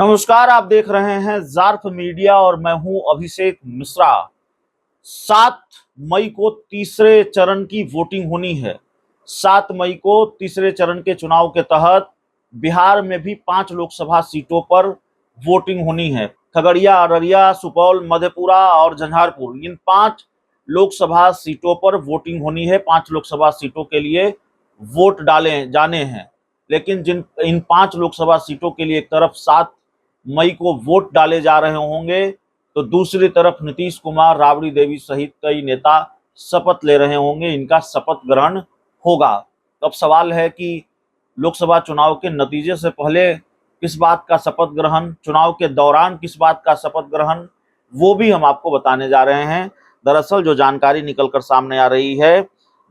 नमस्कार, आप देख रहे हैं जार्फ मीडिया और मैं हूं अभिषेक मिश्रा। 7 मई को तीसरे चरण की वोटिंग होनी है। 7 मई को तीसरे चरण के चुनाव के तहत बिहार में भी 5 लोकसभा सीटों पर वोटिंग होनी है। खगड़िया, अररिया, सुपौल, मधेपुरा और झंझारपुर, इन 5 लोकसभा सीटों पर वोटिंग होनी है। 5 लोकसभा सीटों के लिए वोट डाले जाने हैं। लेकिन जिन इन 5 लोकसभा सीटों के लिए एक तरफ 7 मई को वोट डाले जा रहे होंगे, तो दूसरी तरफ नीतीश कुमार, राबड़ी देवी सहित कई नेता शपथ ले रहे होंगे। इनका शपथ ग्रहण होगा। अब सवाल है कि लोकसभा चुनाव के नतीजे से पहले किस बात का शपथ ग्रहण, चुनाव के दौरान किस बात का शपथ ग्रहण, वो भी हम आपको बताने जा रहे हैं। दरअसल जो जानकारी निकलकर सामने आ रही है,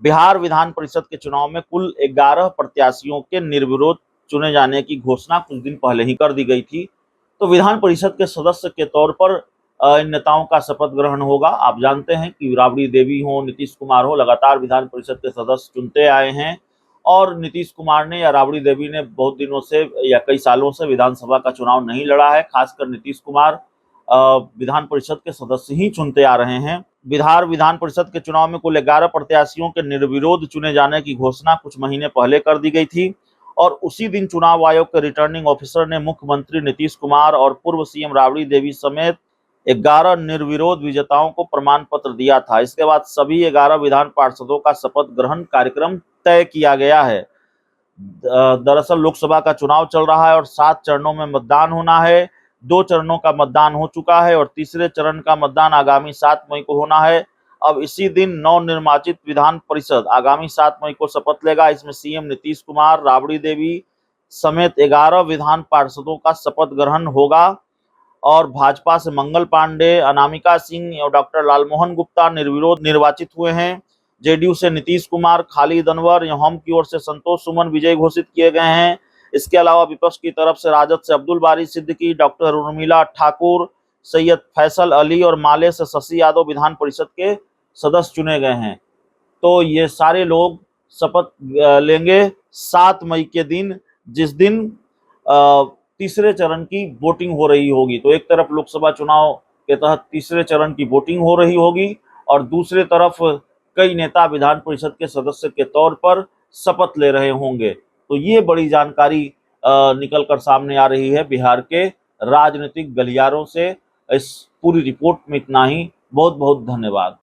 बिहार विधान परिषद के चुनाव में कुल 11 प्रत्याशियों के निर्विरोध चुने जाने की घोषणा कुछ दिन पहले ही कर दी गई थी। तो विधान परिषद के सदस्य के तौर पर इन नेताओं का शपथ ग्रहण होगा। आप जानते हैं कि राबड़ी देवी हो, नीतीश कुमार हो, लगातार विधान परिषद के सदस्य चुनते आए हैं और नीतीश कुमार ने या राबड़ी देवी ने बहुत दिनों से या कई सालों से विधानसभा का चुनाव नहीं लड़ा है। खासकर नीतीश कुमार विधान परिषद के सदस्य ही चुनते आ रहे हैं। बिहार विधान परिषद के चुनाव में कुल 11 प्रत्याशियों के निर्विरोध चुने जाने की घोषणा कुछ महीने पहले कर दी गई थी और उसी दिन चुनाव आयोग के रिटर्निंग ऑफिसर ने मुख्यमंत्री नीतीश कुमार और पूर्व सीएम राबड़ी देवी समेत 11 निर्विरोध विजेताओं को प्रमाण पत्र दिया था। इसके बाद सभी 11 विधान पार्षदों का शपथ ग्रहण कार्यक्रम तय किया गया है। दरअसल लोकसभा का चुनाव चल रहा है और 7 चरणों में मतदान होना है। 2 चरणों का मतदान हो चुका है और तीसरे चरण का मतदान आगामी 7 मई को होना है। अब इसी दिन नवनिर्वाचित विधान परिषद आगामी 7 मई को शपथ लेगा। इसमें सीएम नीतीश कुमार, राबड़ी देवी समेत 11 विधान पार्षदों का शपथ ग्रहण होगा और भाजपा से मंगल पांडे, अनामिका सिंह और डॉक्टर लालमोहन गुप्ता निर्विरोध निर्वाचित हुए हैं। जेडीयू से नीतीश कुमार, खालिद अनवर, हम की ओर से संतोष सुमन विजयी घोषित किए गए हैं। इसके अलावा विपक्ष की तरफ से राजद से अब्दुल बारी सिद्दीकी, डॉक्टर उर्मिला ठाकुर, सैयद फैसल अली और माले से शशि यादव विधान परिषद के सदस्य चुने गए हैं। तो ये सारे लोग शपथ लेंगे 7 मई के दिन, जिस दिन तीसरे चरण की वोटिंग हो रही होगी। तो एक तरफ लोकसभा चुनाव के तहत तीसरे चरण की वोटिंग हो रही होगी और दूसरी तरफ कई नेता विधान परिषद के सदस्य के तौर पर शपथ ले रहे होंगे। तो ये बड़ी जानकारी निकल कर सामने आ रही है बिहार के राजनीतिक गलियारों से। इस पूरी रिपोर्ट में इतना ही। बहुत बहुत धन्यवाद।